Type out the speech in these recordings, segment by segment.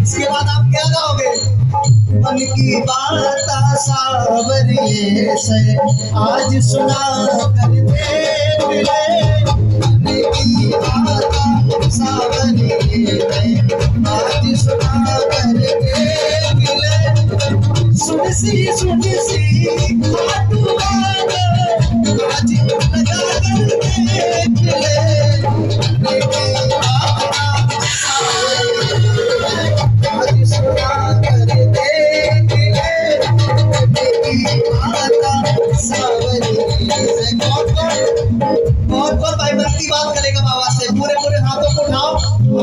इसके बाद आप क्या गाओगे? मन की बात सावरिये से आज सुना कर दे मिले। मन की बात सावरिये से आज सुना कर दे मिले। सुन सी खाटू बात आज लगा कर दे मिले। मन की बात आज सुना कर दे मिले। कौन भाई मन की बात करेगा बाबा से? पूरे पूरे हाथों को उठाओ और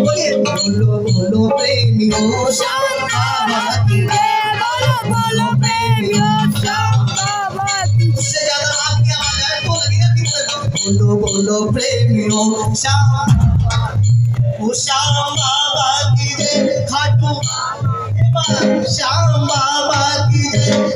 बोलिए बोलो बोलो प्रेमियों श्याम बाबा की जय। बोलो बोलो प्रेमियों श्याम बाबा की। उससे ज्यादा आपकी आवाज आए तो लगेगा कीर्तन। बोलो बोलो प्रेमियों श्याम बाबा की जय। खाटू श्याम बाबा की जय।